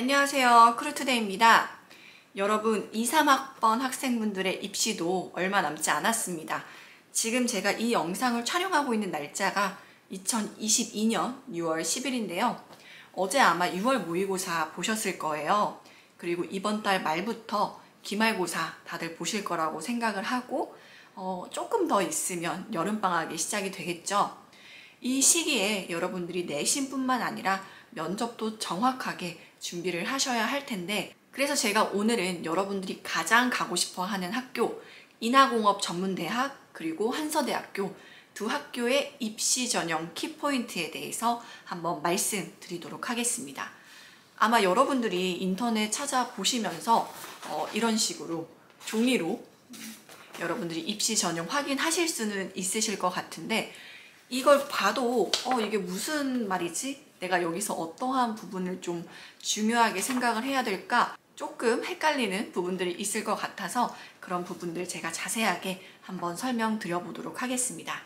안녕하세요. 크루투데이입니다. 여러분 2, 3학번 학생분들의 입시도 얼마 남지 않았습니다. 지금 제가 이 영상을 촬영하고 있는 날짜가 2022년 6월 10일인데요. 어제 아마 6월 모의고사 보셨을 거예요. 그리고 이번 달 말부터 기말고사 다들 보실 거라고 생각을 하고 조금 더 있으면 여름방학이 시작이 되겠죠. 이 시기에 여러분들이 내신뿐만 아니라 면접도 정확하게 준비를 하셔야 할 텐데, 그래서 제가 오늘은 여러분들이 가장 가고 싶어 하는 학교, 인하공업전문대학 그리고 한서대학교 두 학교의 입시 전형 키포인트에 대해서 한번 말씀드리도록 하겠습니다. 아마 여러분들이 인터넷 찾아보시면서 이런 식으로 종이로 여러분들이 입시 전형 확인하실 수는 있으실 것 같은데, 이걸 봐도 이게 무슨 말이지? 내가 여기서 어떠한 부분을 좀 중요하게 생각을 해야 될까? 조금 헷갈리는 부분들이 있을 것 같아서 그런 부분들 제가 자세하게 한번 설명드려 보도록 하겠습니다.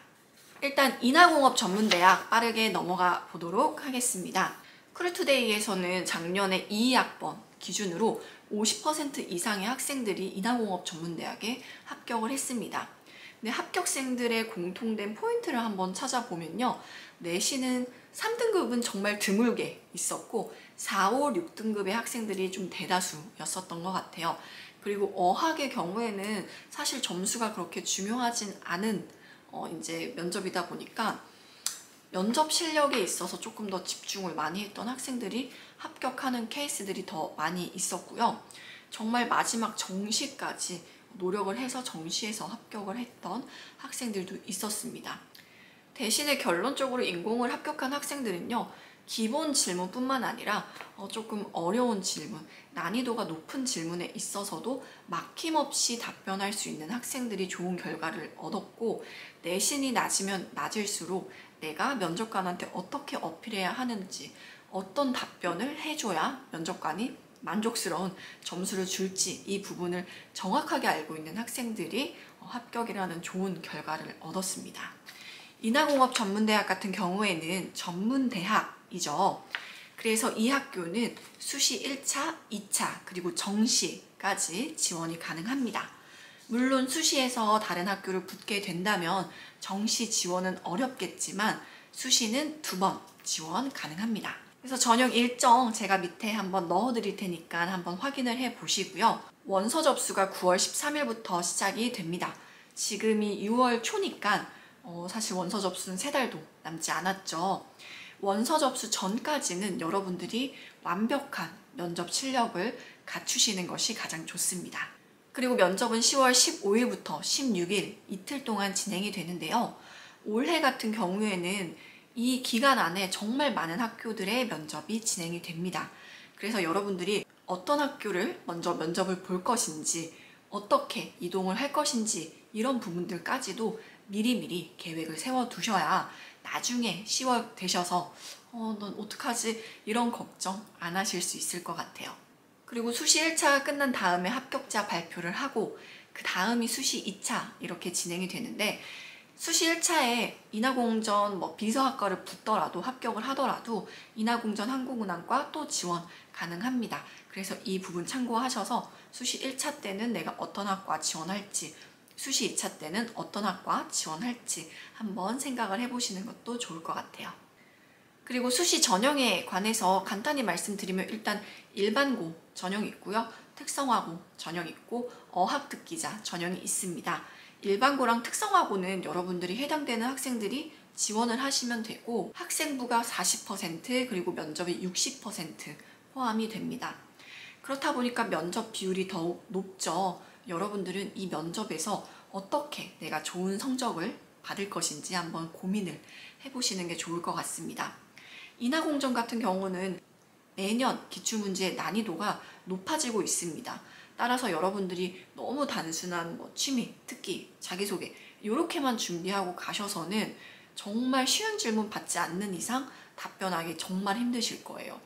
일단 인하공업전문대학 빠르게 넘어가 보도록 하겠습니다. 크루투데이에서는 작년에 2학번 기준으로 50% 이상의 학생들이 인하공업전문대학에 합격을 했습니다. 근데 합격생들의 공통된 포인트를 한번 찾아보면요. 내신은 3등급은 정말 드물게 있었고 4, 5, 6등급의 학생들이 좀 대다수였었던 것 같아요. 그리고 어학의 경우에는 사실 점수가 그렇게 중요하진 않은 이제 면접이다 보니까 면접 실력에 있어서 조금 더 집중을 많이 했던 학생들이 합격하는 케이스들이 더 많이 있었고요. 정말 마지막 정시까지 노력을 해서 정시에서 합격을 했던 학생들도 있었습니다. 대신에 결론적으로 인공을 합격한 학생들은요, 기본 질문뿐만 아니라 조금 어려운 질문, 난이도가 높은 질문에 있어서도 막힘없이 답변할 수 있는 학생들이 좋은 결과를 얻었고, 내신이 낮으면 낮을수록 내가 면접관한테 어떻게 어필해야 하는지, 어떤 답변을 해줘야 면접관이 만족스러운 점수를 줄지, 이 부분을 정확하게 알고 있는 학생들이 합격이라는 좋은 결과를 얻었습니다. 인하공업전문대학 같은 경우에는 전문대학이죠. 그래서 이 학교는 수시 1차, 2차, 그리고 정시까지 지원이 가능합니다. 물론 수시에서 다른 학교를 붙게 된다면 정시 지원은 어렵겠지만 수시는 2번 지원 가능합니다. 그래서 전형 일정 제가 밑에 한번 넣어드릴 테니까 한번 확인을 해 보시고요. 원서 접수가 9월 13일부터 시작이 됩니다. 지금이 6월 초니까 사실 원서 접수는 3달도 남지 않았죠. 원서 접수 전까지는 여러분들이 완벽한 면접 실력을 갖추시는 것이 가장 좋습니다. 그리고 면접은 10월 15일부터 16일 이틀 동안 진행이 되는데요. 올해 같은 경우에는 이 기간 안에 정말 많은 학교들의 면접이 진행이 됩니다. 그래서 여러분들이 어떤 학교를 먼저 면접을 볼 것인지, 어떻게 이동을 할 것인지 이런 부분들까지도 미리미리 계획을 세워두셔야 나중에 10월 되셔서 넌 어떡하지? 이런 걱정 안 하실 수 있을 것 같아요. 그리고 수시 1차가 끝난 다음에 합격자 발표를 하고 그 다음이 수시 2차 이렇게 진행이 되는데, 수시 1차에 인하공전 비서학과를 붙더라도 합격을 하더라도 인하공전 항공운항과 또 지원 가능합니다. 그래서 이 부분 참고하셔서 수시 1차 때는 내가 어떤 학과 지원할지, 수시 2차 때는 어떤 학과 지원할지 한번 생각을 해보시는 것도 좋을 것 같아요. 그리고 수시 전형에 관해서 간단히 말씀드리면 일단 일반고 전형이 있고요. 특성화고 전형이 있고 어학특기자 전형이 있습니다. 일반고랑 특성화고는 여러분들이 해당되는 학생들이 지원을 하시면 되고 학생부가 40% 그리고 면접이 60% 포함이 됩니다. 그렇다 보니까 면접 비율이 더욱 높죠. 여러분들은 이 면접에서 어떻게 내가 좋은 성적을 받을 것인지 한번 고민을 해보시는 게 좋을 것 같습니다. 인하공전 같은 경우는 매년 기출문제의 난이도가 높아지고 있습니다. 따라서 여러분들이 너무 단순한 취미, 특기, 자기소개 이렇게만 준비하고 가셔서는 정말 쉬운 질문 받지 않는 이상 답변하기 정말 힘드실 거예요.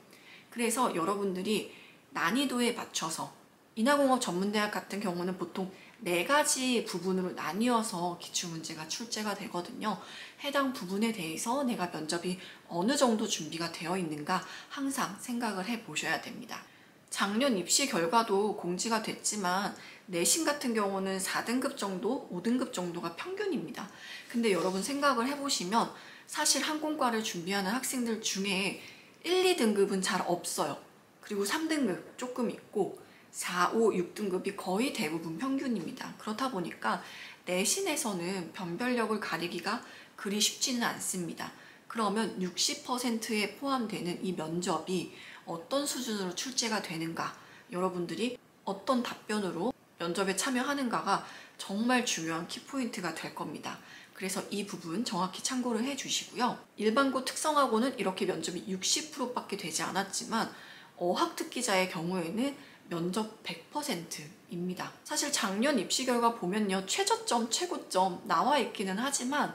그래서 여러분들이 난이도에 맞춰서 인하공업전문대학 같은 경우는 보통 4가지 부분으로 나뉘어서 기출문제가 출제가 되거든요. 해당 부분에 대해서 내가 면접이 어느 정도 준비가 되어 있는가 항상 생각을 해 보셔야 됩니다. 작년 입시 결과도 공지가 됐지만 내신 같은 경우는 4등급 정도, 5등급 정도가 평균입니다. 근데 여러분 생각을 해보시면 사실 항공과를 준비하는 학생들 중에 1, 2등급은 잘 없어요. 그리고 3등급 조금 있고 4, 5, 6등급이 거의 대부분 평균입니다. 그렇다 보니까 내신에서는 변별력을 가리기가 그리 쉽지는 않습니다. 그러면 60%에 포함되는 이 면접이 어떤 수준으로 출제가 되는가, 여러분들이 어떤 답변으로 면접에 참여하는가가 정말 중요한 키포인트가 될 겁니다. 그래서 이 부분 정확히 참고를 해주시고요. 일반고 특성화고는 이렇게 면접이 60%밖에 되지 않았지만 어학특기자의 경우에는 면접 100%입니다. 사실 작년 입시 결과 보면요, 최저점, 최고점 나와 있기는 하지만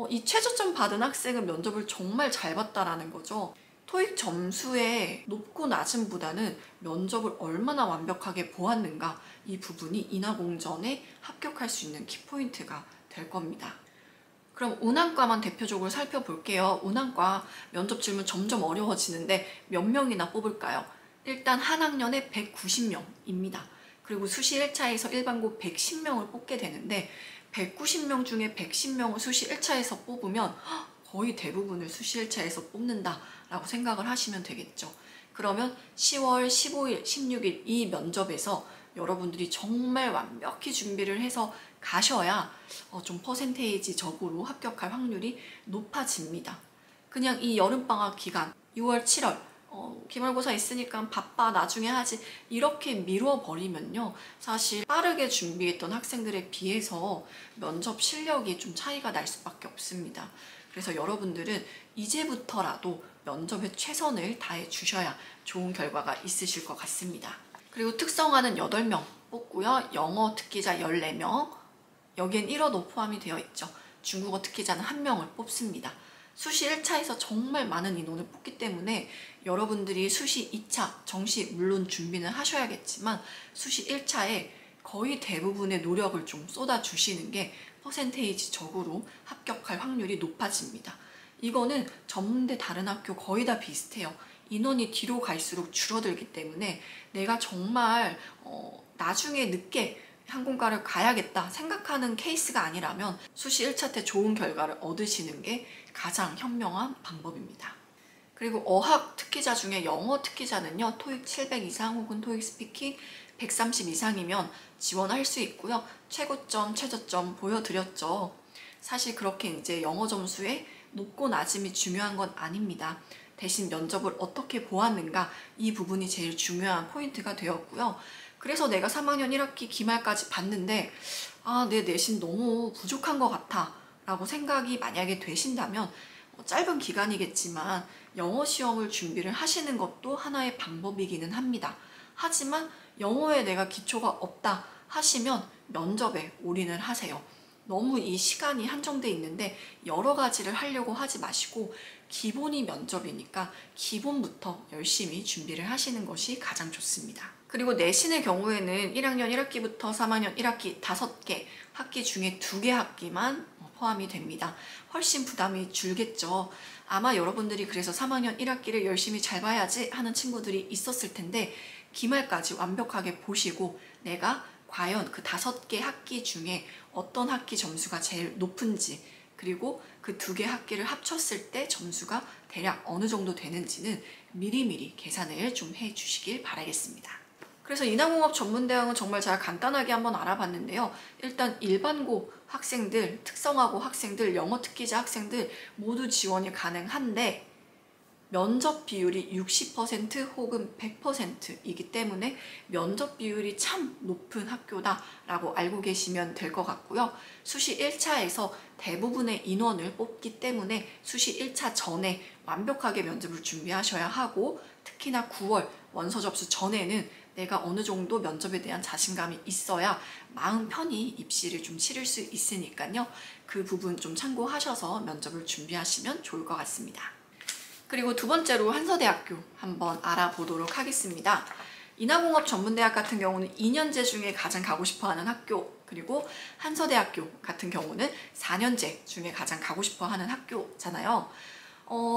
이 최저점 받은 학생은 면접을 정말 잘 봤다라는 거죠. 토익 점수의 높고 낮음보다는 면접을 얼마나 완벽하게 보았는가, 이 부분이 인하공전에 합격할 수 있는 키포인트가 될 겁니다. 그럼 운항과만 대표적으로 살펴볼게요. 운항과 면접 질문 점점 어려워지는데 몇 명이나 뽑을까요? 일단 한 학년에 190명입니다. 그리고 수시 1차에서 일반고 110명을 뽑게 되는데 190명 중에 110명을 수시 1차에서 뽑으면 거의 대부분을 수시 1차에서 뽑는다라고 생각을 하시면 되겠죠. 그러면 10월 15일, 16일 이 면접에서 여러분들이 정말 완벽히 준비를 해서 가셔야 좀 퍼센테이지적으로 합격할 확률이 높아집니다. 그냥 이 여름방학 기간 6월, 7월 기말고사 있으니까 바빠 나중에 하지 이렇게 미뤄버리면요, 사실 빠르게 준비했던 학생들에 비해서 면접 실력이 좀 차이가 날 수밖에 없습니다. 그래서 여러분들은 이제부터라도 면접에 최선을 다해 주셔야 좋은 결과가 있으실 것 같습니다. 그리고 특성화는 8명 뽑고요. 영어 특기자 14명, 여기엔 1어도 포함이 되어 있죠. 중국어 특기자는 1명을 뽑습니다. 수시 1차에서 정말 많은 인원을 뽑기 때문에 여러분들이 수시 2차 정시 물론 준비는 하셔야겠지만 수시 1차에 거의 대부분의 노력을 좀 쏟아주시는 게 퍼센테이지적으로 합격할 확률이 높아집니다. 이거는 전문대 다른 학교 거의 다 비슷해요. 인원이 뒤로 갈수록 줄어들기 때문에 내가 정말 나중에 늦게 항공과를 가야겠다 생각하는 케이스가 아니라면 수시 1차 때 좋은 결과를 얻으시는 게 가장 현명한 방법입니다. 그리고 어학 특기자 중에 영어 특기자는요, 토익 700 이상 혹은 토익 스피킹 130 이상이면 지원할 수 있고요. 최고점, 최저점 보여드렸죠. 사실 그렇게 이제 영어 점수에 높고 낮음이 중요한 건 아닙니다. 대신 면접을 어떻게 보았는가, 이 부분이 제일 중요한 포인트가 되었고요. 그래서 내가 3학년 1학기 기말까지 봤는데 내 내신 너무 부족한 것 같아 라고 생각이 만약에 되신다면 짧은 기간이겠지만 영어 시험을 준비를 하시는 것도 하나의 방법이기는 합니다. 하지만 영어에 내가 기초가 없다 하시면 면접에 올인을 하세요. 너무 이 시간이 한정돼 있는데 여러 가지를 하려고 하지 마시고 기본이 면접이니까 기본부터 열심히 준비를 하시는 것이 가장 좋습니다. 그리고 내신의 경우에는 1학년 1학기부터 3학년 1학기 5개 학기 중에 2개 학기만 포함이 됩니다. 훨씬 부담이 줄겠죠. 아마 여러분들이 그래서 3학년 1학기를 열심히 잘 봐야지 하는 친구들이 있었을 텐데 기말까지 완벽하게 보시고 내가 과연 그 5개 학기 중에 어떤 학기 점수가 제일 높은지, 그리고 그 2개 학기를 합쳤을 때 점수가 대략 어느 정도 되는지는 미리미리 계산을 좀 해주시길 바라겠습니다. 그래서 인하공업 전문대학은 정말 제가 간단하게 한번 알아봤는데요. 일단 일반고 학생들, 특성화고 학생들, 영어 특기자 학생들 모두 지원이 가능한데 면접 비율이 60% 혹은 100%이기 때문에 면접 비율이 참 높은 학교다라고 알고 계시면 될 것 같고요. 수시 1차에서 대부분의 인원을 뽑기 때문에 수시 1차 전에 완벽하게 면접을 준비하셔야 하고, 특히나 9월 원서 접수 전에는 내가 어느 정도 면접에 대한 자신감이 있어야 마음 편히 입시를 좀 치를 수 있으니까요. 그 부분 좀 참고하셔서 면접을 준비하시면 좋을 것 같습니다. 그리고 두 번째로 한서대학교 한번 알아보도록 하겠습니다. 인하공업 전문대학 같은 경우는 2년제 중에 가장 가고 싶어하는 학교, 그리고 한서대학교 같은 경우는 4년제 중에 가장 가고 싶어하는 학교잖아요.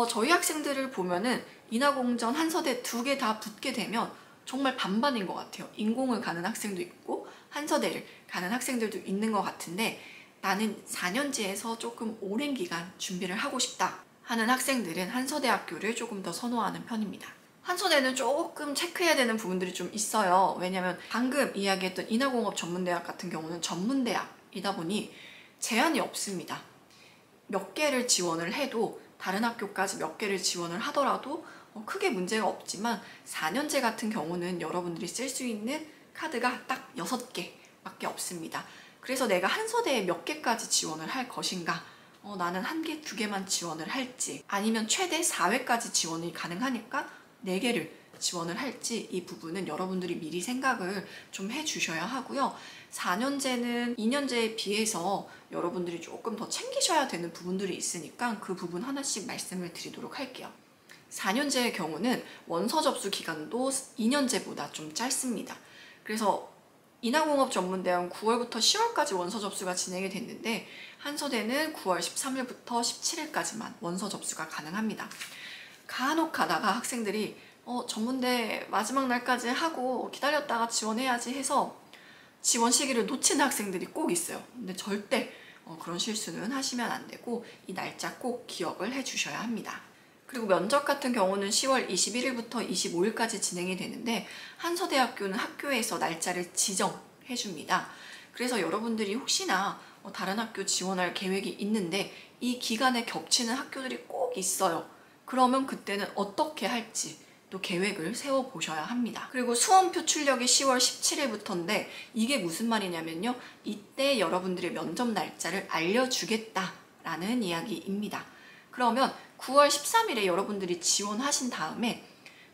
저희 학생들을 보면은 인하공전, 한서대 2개 다 붙게 되면 정말 반반인 것 같아요. 인공을 가는 학생도 있고 한서대를 가는 학생들도 있는 것 같은데, 나는 4년제에서 조금 오랜 기간 준비를 하고 싶다 하는 학생들은 한서대학교를 조금 더 선호하는 편입니다. 한서대는 조금 체크해야 되는 부분들이 좀 있어요. 왜냐면 방금 이야기했던 인하공업전문대학 같은 경우는 전문대학이다 보니 제한이 없습니다. 몇 개를 지원을 해도, 다른 학교까지 몇 개를 지원을 하더라도 크게 문제가 없지만, 4년제 같은 경우는 여러분들이 쓸 수 있는 카드가 딱 6개밖에 없습니다. 그래서 내가 한서대에 몇 개까지 지원을 할 것인가, 나는 1개, 2개만 지원을 할지, 아니면 최대 4회까지 지원이 가능하니까 4개를 지원을 할지, 이 부분은 여러분들이 미리 생각을 좀 해주셔야 하고요. 4년제는 2년제에 비해서 여러분들이 조금 더 챙기셔야 되는 부분들이 있으니까 그 부분 하나씩 말씀을 드리도록 할게요. 4년제의 경우는 원서 접수 기간도 2년제보다 좀 짧습니다. 그래서 인하공업전문대학은 9월부터 10월까지 원서 접수가 진행이 됐는데, 한서대는 9월 13일부터 17일까지만 원서 접수가 가능합니다. 간혹 가다가 학생들이 전문대 마지막 날까지 하고 기다렸다가 지원해야지 해서 지원 시기를 놓치는 학생들이 꼭 있어요. 근데 절대 그런 실수는 하시면 안 되고, 이 날짜 꼭 기억을 해주셔야 합니다. 그리고 면접 같은 경우는 10월 21일부터 25일까지 진행이 되는데, 한서대학교는 학교에서 날짜를 지정해 줍니다. 그래서 여러분들이 혹시나 다른 학교 지원할 계획이 있는데 이 기간에 겹치는 학교들이 꼭 있어요. 그러면 그때는 어떻게 할지 또 계획을 세워보셔야 합니다. 그리고 수험표 출력이 10월 17일부터인데 이게 무슨 말이냐면요, 이때 여러분들의 면접 날짜를 알려주겠다라는 이야기입니다. 그러면 9월 13일에 여러분들이 지원하신 다음에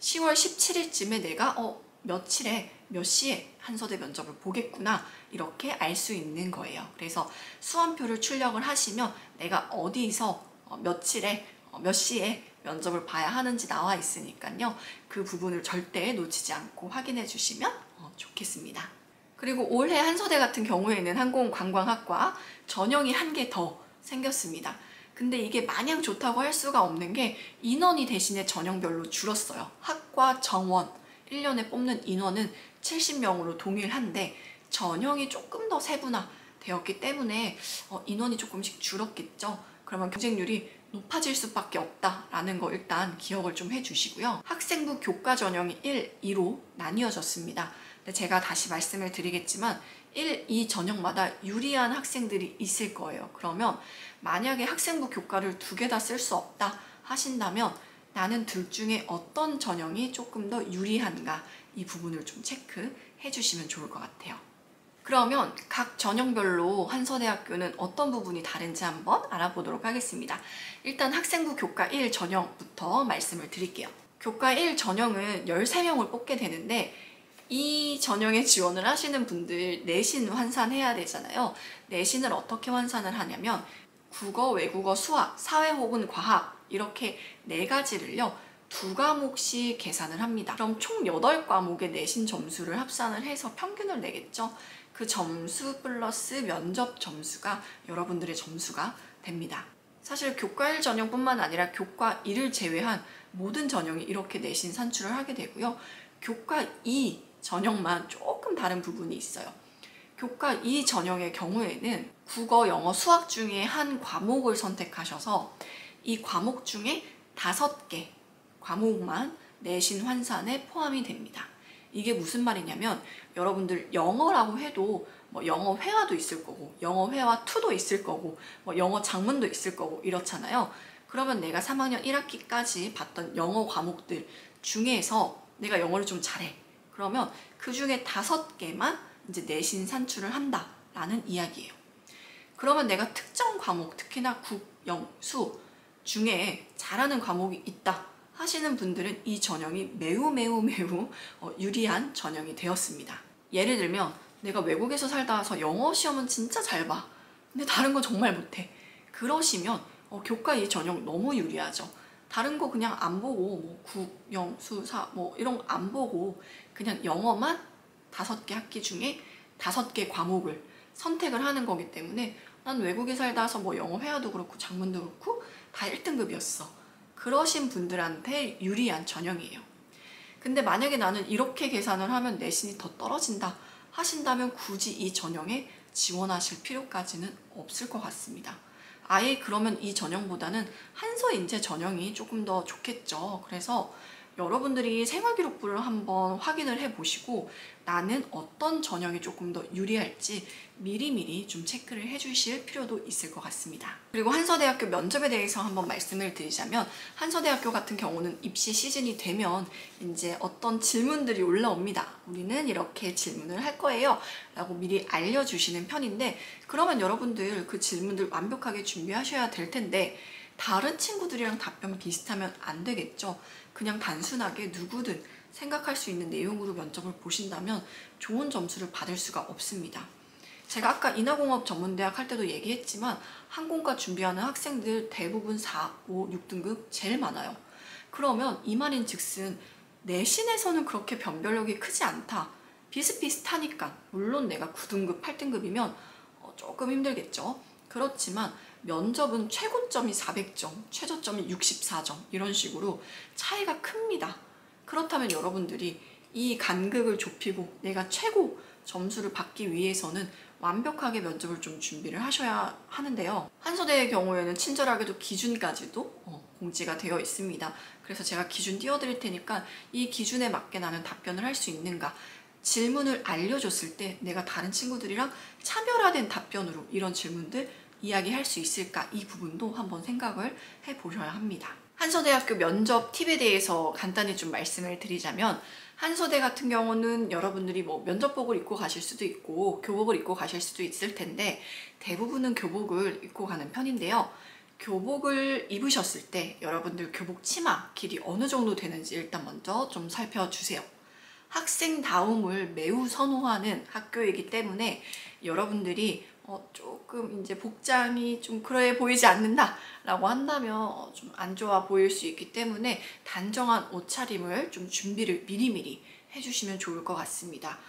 10월 17일쯤에 내가 며칠에 몇 시에 한서대 면접을 보겠구나, 이렇게 알 수 있는 거예요. 그래서 수험표를 출력을 하시면 내가 어디서 며칠에 몇 시에 면접을 봐야 하는지 나와 있으니까요. 그 부분을 절대 놓치지 않고 확인해 주시면 좋겠습니다. 그리고 올해 한서대 같은 경우에는 항공관광학과 전형이 1개 더 생겼습니다. 근데 이게 마냥 좋다고 할 수가 없는 게, 인원이 대신에 전형별로 줄었어요. 학과 정원 1년에 뽑는 인원은 70명으로 동일한데 전형이 조금 더 세분화되었기 때문에 인원이 조금씩 줄었겠죠. 그러면 경쟁률이 높아질 수밖에 없다라는 거 일단 기억을 좀 해주시고요. 학생부 교과 전형이 1, 2로 나뉘어졌습니다. 근데 제가 다시 말씀을 드리겠지만 1, 2 전형마다 유리한 학생들이 있을 거예요. 그러면 만약에 학생부 교과를 2개 다 쓸 수 없다 하신다면 나는 둘 중에 어떤 전형이 조금 더 유리한가, 이 부분을 좀 체크해 주시면 좋을 것 같아요. 그러면 각 전형별로 한서대학교는 어떤 부분이 다른지 한번 알아보도록 하겠습니다. 일단 학생부 교과 1 전형부터 말씀을 드릴게요. 교과 1 전형은 13명을 뽑게 되는데, 이 전형에 지원을 하시는 분들 내신 환산해야 되잖아요. 내신을 어떻게 환산을 하냐면 국어, 외국어, 수학, 사회 혹은 과학, 이렇게 4가지를요 2과목씩 계산을 합니다. 그럼 총 8과목의 내신 점수를 합산을 해서 평균을 내겠죠. 그 점수 플러스 면접 점수가 여러분들의 점수가 됩니다. 사실 교과 1 전형뿐만 아니라 교과 1을 제외한 모든 전형이 이렇게 내신 산출을 하게 되고요. 교과 2 전형만 조금 다른 부분이 있어요. 교과 2 전형의 경우에는 국어, 영어, 수학 중에 한 과목을 선택하셔서 이 과목 중에 5개 과목만 내신 환산에 포함이 됩니다. 이게 무슨 말이냐면, 여러분들 영어라고 해도 영어 회화도 있을 거고, 영어 회화 2도 있을 거고, 영어 작문도 있을 거고 이렇잖아요. 그러면 내가 3학년 1학기까지 봤던 영어 과목들 중에서 내가 영어를 좀 잘해. 그러면 그 중에 5개만 이제 내신 산출을 한다라는 이야기예요. 그러면 내가 특정 과목, 특히나 국, 영, 수 중에 잘하는 과목이 있다 하시는 분들은 이 전형이 매우 유리한 전형이 되었습니다. 예를 들면 내가 외국에서 살다 와서 영어 시험은 진짜 잘 봐. 근데 다른 건 정말 못해. 그러시면 교과 2 전형 너무 유리하죠. 다른 거 그냥 안 보고 국, 영, 수, 사 이런 거 안 보고 그냥 영어만 5개 학기 중에 5개 과목을 선택을 하는 거기 때문에, 난 외국에 살다 와서 영어 회화도 그렇고 작문도 그렇고 다 1등급이었어. 그러신 분들한테 유리한 전형이에요. 근데 만약에 나는 이렇게 계산을 하면 내신이 더 떨어진다 하신다면 굳이 이 전형에 지원하실 필요까지는 없을 것 같습니다. 아예 그러면 이 전형보다는 한서인재 전형이 조금 더 좋겠죠. 그래서 여러분들이 생활기록부를 한번 확인을 해보시고 나는 어떤 전형이 조금 더 유리할지 미리미리 좀 체크를 해주실 필요도 있을 것 같습니다. 그리고 한서대학교 면접에 대해서 한번 말씀을 드리자면 한서대학교 같은 경우는 입시 시즌이 되면 이제 어떤 질문들이 올라옵니다. 우리는 이렇게 질문을 할 거예요 라고 미리 알려주시는 편인데, 그러면 여러분들 그 질문들 완벽하게 준비하셔야 될 텐데 다른 친구들이랑 답변 비슷하면 안 되겠죠. 그냥 단순하게 누구든 생각할 수 있는 내용으로 면접을 보신다면 좋은 점수를 받을 수가 없습니다. 제가 아까 인하공업 전문대학 할 때도 얘기했지만 항공과 준비하는 학생들 대부분 4, 5, 6등급 제일 많아요. 그러면 이 말인 즉슨 내신에서는 그렇게 변별력이 크지 않다. 비슷비슷하니까 물론 내가 9등급, 8등급이면 조금 힘들겠죠. 그렇지만 면접은 최고점이 400점, 최저점이 64점 이런 식으로 차이가 큽니다. 그렇다면 여러분들이 이 간극을 좁히고 내가 최고 점수를 받기 위해서는 완벽하게 면접을 좀 준비를 하셔야 하는데요. 한서대의 경우에는 친절하게도 기준까지도 공지가 되어 있습니다. 그래서 제가 기준 띄워드릴 테니까 이 기준에 맞게 나는 답변을 할 수 있는가, 질문을 알려줬을 때 내가 다른 친구들이랑 차별화된 답변으로 이런 질문들 이야기할 수 있을까, 이 부분도 한번 생각을 해보셔야 합니다. 한서대학교 면접 팁에 대해서 간단히 좀 말씀을 드리자면, 한서대 같은 경우는 여러분들이 뭐 면접복을 입고 가실 수도 있고 교복을 입고 가실 수도 있을 텐데 대부분은 교복을 입고 가는 편인데요. 교복을 입으셨을 때 여러분들 교복 치마 길이 어느 정도 되는지 일단 먼저 좀 살펴주세요. 학생다움을 매우 선호하는 학교이기 때문에 여러분들이 조금 이제 복장이 좀 그래 보이지 않는다 라고 한다면 좀 안 좋아 보일 수 있기 때문에 단정한 옷차림을 좀 준비를 미리미리 해주시면 좋을 것 같습니다.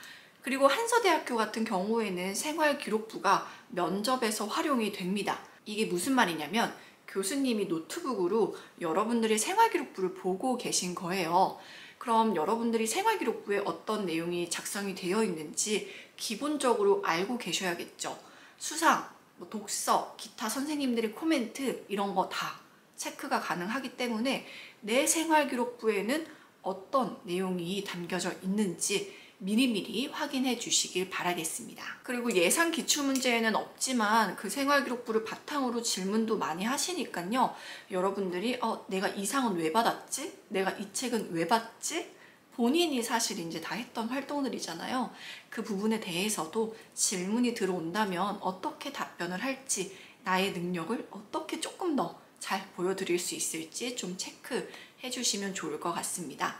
그리고 한서대학교 같은 경우에는 생활기록부가 면접에서 활용이 됩니다. 이게 무슨 말이냐면 교수님이 노트북으로 여러분들의 생활기록부를 보고 계신 거예요. 그럼 여러분들이 생활기록부에 어떤 내용이 작성이 되어 있는지 기본적으로 알고 계셔야겠죠. 수상, 독서, 기타 선생님들의 코멘트 이런 거 다 체크가 가능하기 때문에 내 생활기록부에는 어떤 내용이 담겨져 있는지 미리미리 확인해 주시길 바라겠습니다. 그리고 예상 기출문제에는 없지만 그 생활기록부를 바탕으로 질문도 많이 하시니까요. 여러분들이 내가 이 상은 왜 받았지? 내가 이 책은 왜 봤지? 본인이 사실 이제 다 했던 활동들이잖아요. 그 부분에 대해서도 질문이 들어온다면 어떻게 답변을 할지, 나의 능력을 어떻게 조금 더 잘 보여드릴 수 있을지 좀 체크해 주시면 좋을 것 같습니다.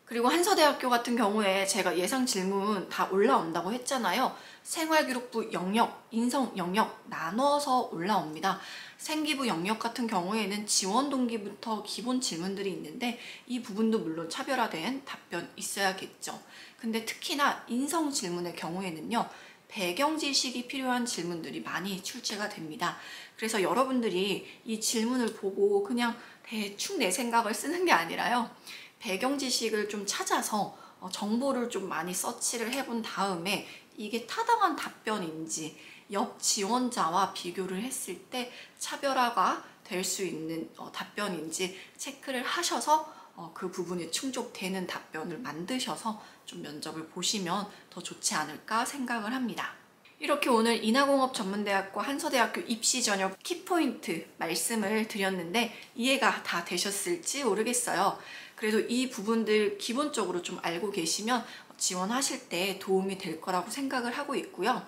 그리고 한서대학교 같은 경우에 제가 예상 질문 다 올라온다고 했잖아요. 생활기록부 영역, 인성 영역 나눠서 올라옵니다. 생기부 영역 같은 경우에는 지원 동기부터 기본 질문들이 있는데 이 부분도 물론 차별화된 답변 있어야겠죠. 근데 특히나 인성 질문의 경우에는요. 배경 지식이 필요한 질문들이 많이 출제가 됩니다. 그래서 여러분들이 이 질문을 보고 그냥 대충 내 생각을 쓰는 게 아니라요. 배경 지식을 좀 찾아서 정보를 좀 많이 서치를 해본 다음에 이게 타당한 답변인지 옆 지원자와 비교를 했을 때 차별화가 될 수 있는 답변인지 체크를 하셔서 그 부분이 충족되는 답변을 만드셔서 좀 면접을 보시면 더 좋지 않을까 생각을 합니다. 이렇게 오늘 인하공업전문대학과 한서대학교 입시 전형 키포인트 말씀을 드렸는데 이해가 다 되셨을지 모르겠어요. 그래도 이 부분들 기본적으로 좀 알고 계시면 지원하실 때 도움이 될 거라고 생각을 하고 있고요.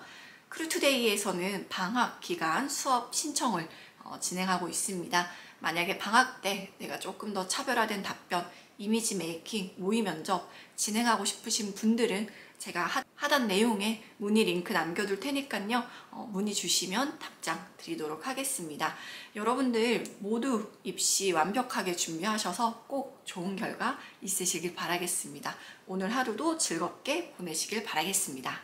크루투데이에서는 방학 기간 수업 신청을 진행하고 있습니다. 만약에 방학 때 내가 조금 더 차별화된 답변, 이미지 메이킹, 모의 면접 진행하고 싶으신 분들은 제가 하단 내용에 문의 링크 남겨둘 테니까요. 문의 주시면 답장 드리도록 하겠습니다. 여러분들 모두 입시 완벽하게 준비하셔서 꼭 좋은 결과 있으시길 바라겠습니다. 오늘 하루도 즐겁게 보내시길 바라겠습니다.